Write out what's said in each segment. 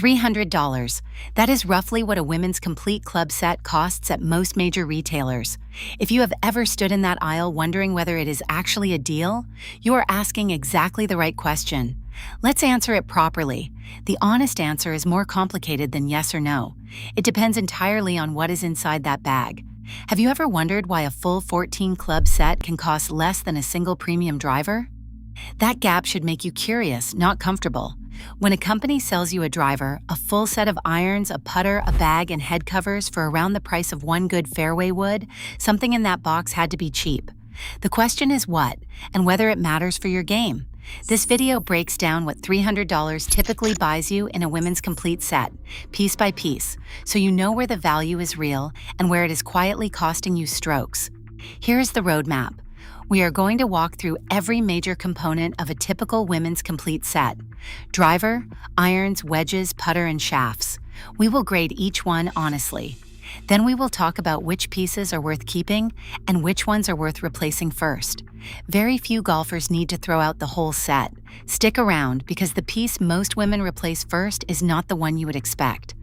$300. That is roughly what a women's complete club set costs at most major retailers. If you have ever stood in that aisle wondering whether it is actually a deal, you are asking exactly the right question. Let's answer it properly. The honest answer is more complicated than yes or no. It depends entirely on what is inside that bag. Have you ever wondered why a full 14 club set can cost less than a single premium driver? That gap should make you curious, not comfortable. When a company sells you a driver, a full set of irons, a putter, a bag, and head covers for around the price of one good fairway wood, something in that box had to be cheap. The question is what, and whether it matters for your game. This video breaks down what $300 typically buys you in a women's complete set, piece by piece, so you know where the value is real and where it is quietly costing you strokes. Here is the roadmap. We are going to walk through every major component of a typical women's complete set: driver, irons, wedges, putter, and shafts. We will grade each one honestly. Then we will talk about which pieces are worth keeping and which ones are worth replacing first. Very few golfers need to throw out the whole set. Stick around because the piece most women replace first is not the one you would expect.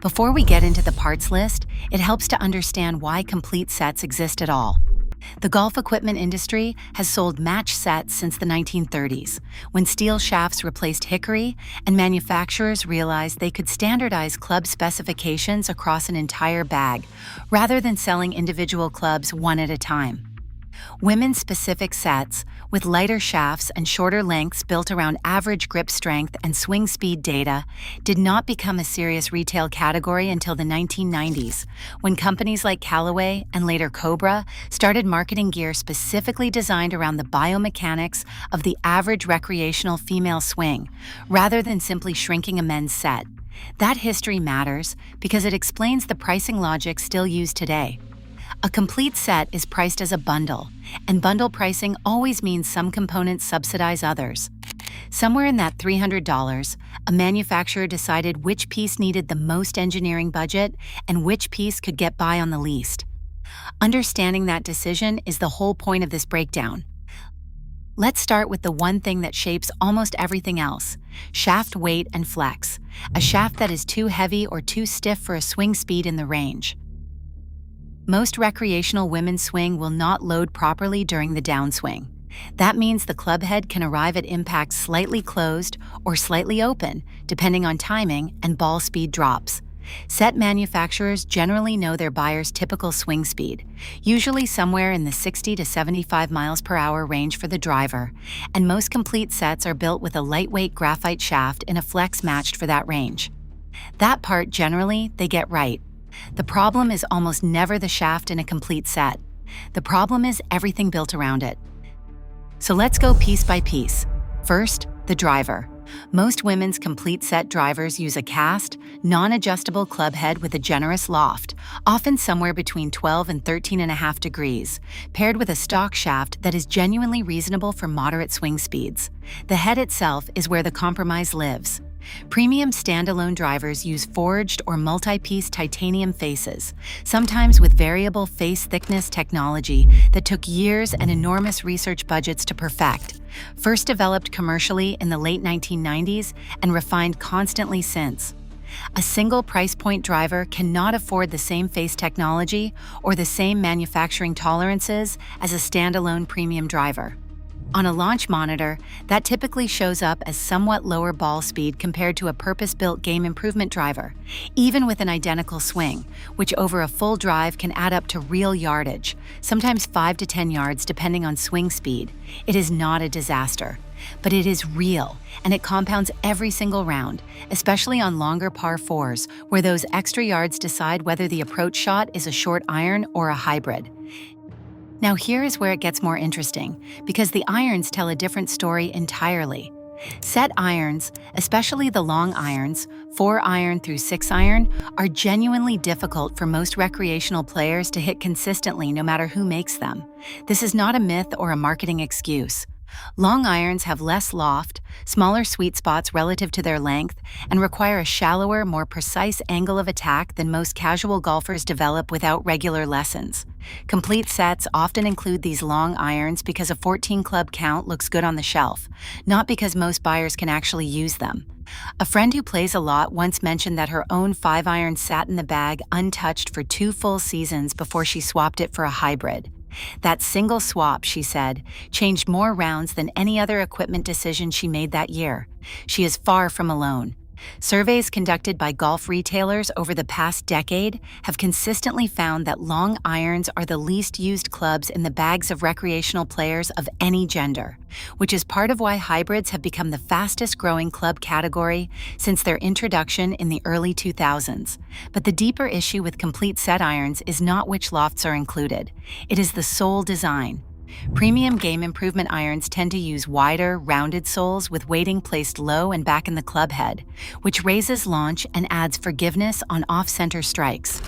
Before we get into the parts list, it helps to understand why complete sets exist at all. The golf equipment industry has sold match sets since the 1930s, when steel shafts replaced hickory and manufacturers realized they could standardize club specifications across an entire bag, rather than selling individual clubs one at a time. Women's specific sets, with lighter shafts and shorter lengths built around average grip strength and swing speed data, did not become a serious retail category until the 1990s, when companies like Callaway and later Cobra started marketing gear specifically designed around the biomechanics of the average recreational female swing, rather than simply shrinking a men's set. That history matters because it explains the pricing logic still used today. A complete set is priced as a bundle, and bundle pricing always means some components subsidize others. Somewhere in that $300, a manufacturer decided which piece needed the most engineering budget and which piece could get by on the least. Understanding that decision is the whole point of this breakdown. Let's start with the one thing that shapes almost everything else: shaft weight and flex, a shaft that is too heavy or too stiff for a swing speed in the range. Most recreational women's swing will not load properly during the downswing. That means the club head can arrive at impact slightly closed or slightly open, depending on timing and ball speed drops. Set manufacturers generally know their buyer's typical swing speed, usually somewhere in the 60 to 75 miles per hour range for the driver, and most complete sets are built with a lightweight graphite shaft in a flex matched for that range. That part generally they get right. The problem is almost never the shaft in a complete set. The problem is everything built around it. So let's go piece by piece. First, the driver. Most women's complete set drivers use a cast, non-adjustable club head with a generous loft, often somewhere between 12 and 13.5 degrees, paired with a stock shaft that is genuinely reasonable for moderate swing speeds. The head itself is where the compromise lives. Premium standalone drivers use forged or multi-piece titanium faces, sometimes with variable face thickness technology that took years and enormous research budgets to perfect. First developed commercially in the late 1990s and refined constantly since. A single price point driver cannot afford the same face technology or the same manufacturing tolerances as a standalone premium driver. On a launch monitor, that typically shows up as somewhat lower ball speed compared to a purpose-built game improvement driver, even with an identical swing, which over a full drive can add up to real yardage, sometimes 5 to 10 yards depending on swing speed. It is not a disaster, but it is real, and it compounds every single round, especially on longer par 4s, where those extra yards decide whether the approach shot is a short iron or a hybrid. Now here is where it gets more interesting, because the irons tell a different story entirely. Set irons, especially the long irons, 4-iron through 6-iron, are genuinely difficult for most recreational players to hit consistently no matter who makes them. This is not a myth or a marketing excuse. Long irons have less loft, smaller sweet spots relative to their length, and require a shallower, more precise angle of attack than most casual golfers develop without regular lessons. Complete sets often include these long irons because a 14-club count looks good on the shelf, not because most buyers can actually use them. A friend who plays a lot once mentioned that her own 5-iron sat in the bag untouched for 2 full seasons before she swapped it for a hybrid. That single swap, she said, changed more rounds than any other equipment decision she made that year. She is far from alone. Surveys conducted by golf retailers over the past decade have consistently found that long irons are the least used clubs in the bags of recreational players of any gender, which is part of why hybrids have become the fastest growing club category since their introduction in the early 2000s. But the deeper issue with complete set irons is not which lofts are included. It is the sole design. Premium game improvement irons tend to use wider, rounded soles with weighting placed low and back in the club head, which raises launch and adds forgiveness on off-center strikes.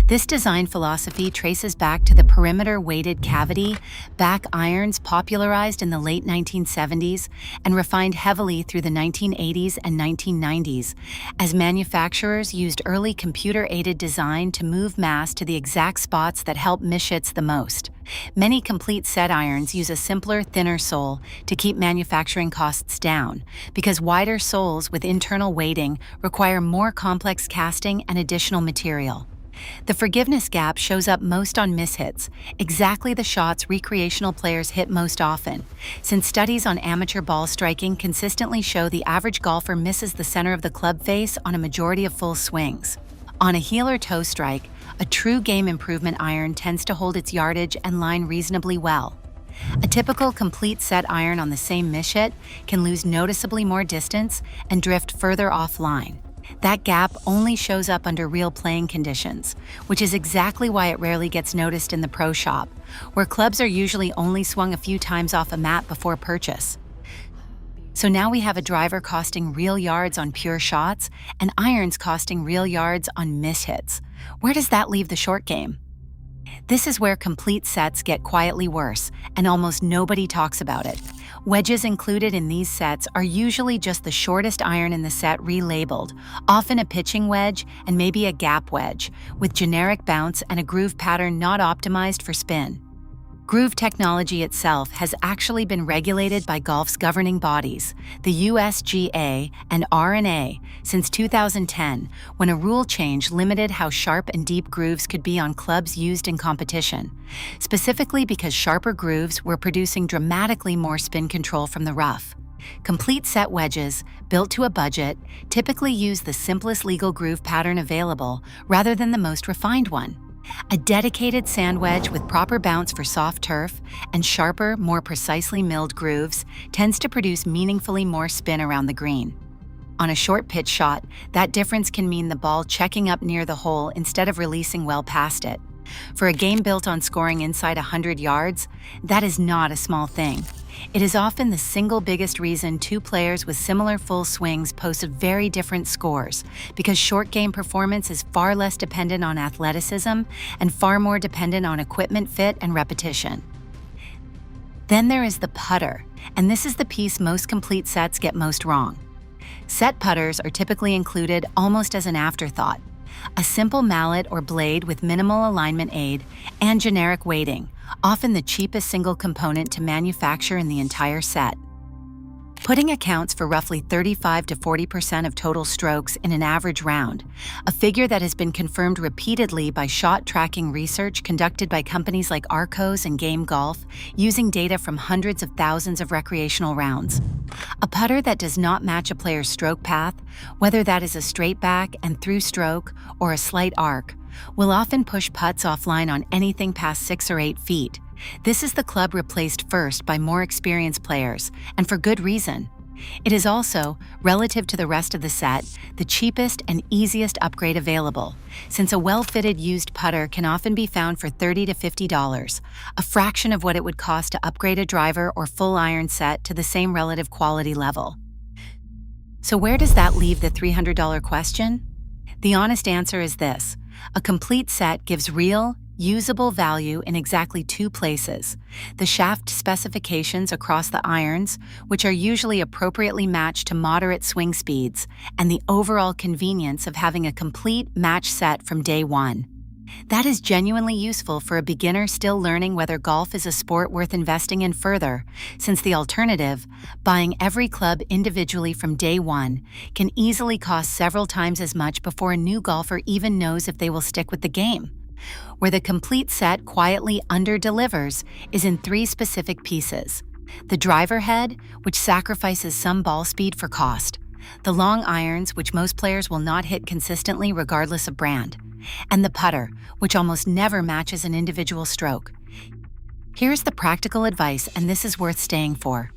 This design philosophy traces back to the perimeter-weighted cavity back irons popularized in the late 1970s and refined heavily through the 1980s and 1990s, as manufacturers used early computer-aided design to move mass to the exact spots that help mishits the most. Many complete set irons use a simpler, thinner sole to keep manufacturing costs down, because wider soles with internal weighting require more complex casting and additional material. The forgiveness gap shows up most on mishits, exactly the shots recreational players hit most often, since studies on amateur ball striking consistently show the average golfer misses the center of the club face on a majority of full swings. On a heel or toe strike, a true game improvement iron tends to hold its yardage and line reasonably well. A typical complete set iron on the same mishit can lose noticeably more distance and drift further offline. That gap only shows up under real playing conditions, which is exactly why it rarely gets noticed in the pro shop, where clubs are usually only swung a few times off a mat before purchase. So now we have a driver costing real yards on pure shots and irons costing real yards on mishits. Where does that leave the short game? This is where complete sets get quietly worse, and almost nobody talks about it. Wedges included in these sets are usually just the shortest iron in the set relabeled, often a pitching wedge and maybe a gap wedge, with generic bounce and a groove pattern not optimized for spin. Groove technology itself has actually been regulated by golf's governing bodies, the USGA and R&A, since 2010, when a rule change limited how sharp and deep grooves could be on clubs used in competition, specifically because sharper grooves were producing dramatically more spin control from the rough. Complete set wedges, built to a budget, typically use the simplest legal groove pattern available rather than the most refined one. A dedicated sand wedge with proper bounce for soft turf and sharper, more precisely milled grooves tends to produce meaningfully more spin around the green. On a short pitch shot, that difference can mean the ball checking up near the hole instead of releasing well past it. For a game built on scoring inside 100 yards, that is not a small thing. It is often the single biggest reason two players with similar full swings post very different scores, because short game performance is far less dependent on athleticism and far more dependent on equipment fit and repetition. Then there is the putter, and this is the piece most complete sets get most wrong. Set putters are typically included almost as an afterthought. A simple mallet or blade with minimal alignment aid and generic weighting, often the cheapest single component to manufacture in the entire set. Putting accounts for roughly 35 to 40% of total strokes in an average round, a figure that has been confirmed repeatedly by shot tracking research conducted by companies like Arcos and Game Golf, using data from hundreds of thousands of recreational rounds. A putter that does not match a player's stroke path, whether that is a straight back and through stroke or a slight arc, will often push putts offline on anything past 6 or 8 feet. This is the club replaced first by more experienced players, and for good reason. It is also, relative to the rest of the set, the cheapest and easiest upgrade available, since a well-fitted used putter can often be found for $30 to $50, a fraction of what it would cost to upgrade a driver or full iron set to the same relative quality level. So where does that leave the $300 question? The honest answer is this: a complete set gives real, usable value in exactly two places: the shaft specifications across the irons, which are usually appropriately matched to moderate swing speeds, and the overall convenience of having a complete match set from day one. That is genuinely useful for a beginner still learning whether golf is a sport worth investing in further, since the alternative, buying every club individually from day one, can easily cost several times as much before a new golfer even knows if they will stick with the game. Where the complete set quietly under-delivers is in three specific pieces: the driver head, which sacrifices some ball speed for cost; the long irons, which most players will not hit consistently regardless of brand; and the putter, which almost never matches an individual stroke. Here's the practical advice, and this is worth staying for.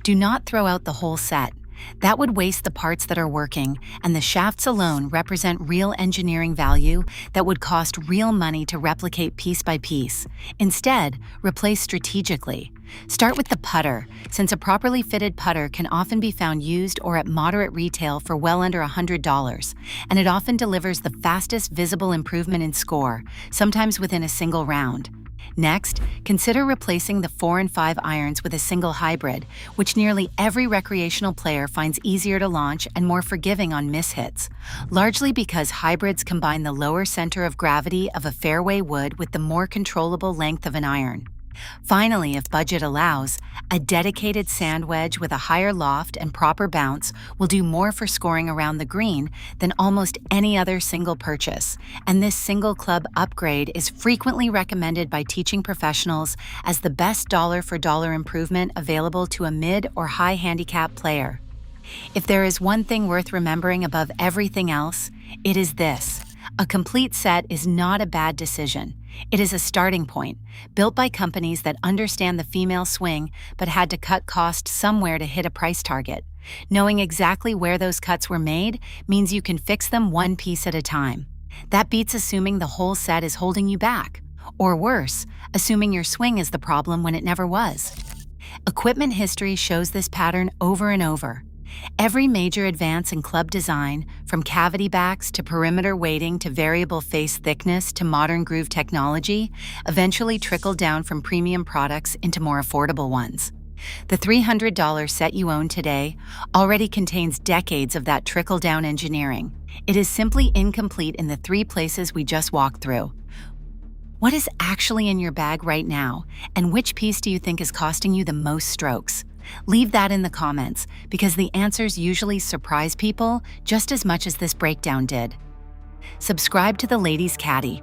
Do not throw out the whole set. That would waste the parts that are working, and the shafts alone represent real engineering value that would cost real money to replicate piece by piece. Instead, replace strategically. Start with the putter, since a properly fitted putter can often be found used or at moderate retail for well under $100, and it often delivers the fastest visible improvement in score, sometimes within a single round. Next, consider replacing the 4 and 5 irons with a single hybrid, which nearly every recreational player finds easier to launch and more forgiving on mishits, largely because hybrids combine the lower center of gravity of a fairway wood with the more controllable length of an iron. Finally, if budget allows, a dedicated sand wedge with a higher loft and proper bounce will do more for scoring around the green than almost any other single purchase, and this single club upgrade is frequently recommended by teaching professionals as the best dollar-for-dollar improvement available to a mid or high handicap player. If there is one thing worth remembering above everything else, it is this: a complete set is not a bad decision. It is a starting point, built by companies that understand the female swing but had to cut costs somewhere to hit a price target. Knowing exactly where those cuts were made means you can fix them one piece at a time. That beats assuming the whole set is holding you back, or worse, assuming your swing is the problem when it never was. Equipment history shows this pattern over and over. Every major advance in club design, from cavity backs to perimeter weighting to variable face thickness to modern groove technology, eventually trickled down from premium products into more affordable ones. The $300 set you own today already contains decades of that trickle-down engineering. It is simply incomplete in the three places we just walked through. What is actually in your bag right now, and which piece do you think is costing you the most strokes? Leave that in the comments, because the answers usually surprise people just as much as this breakdown did. Subscribe to the Ladies Caddy.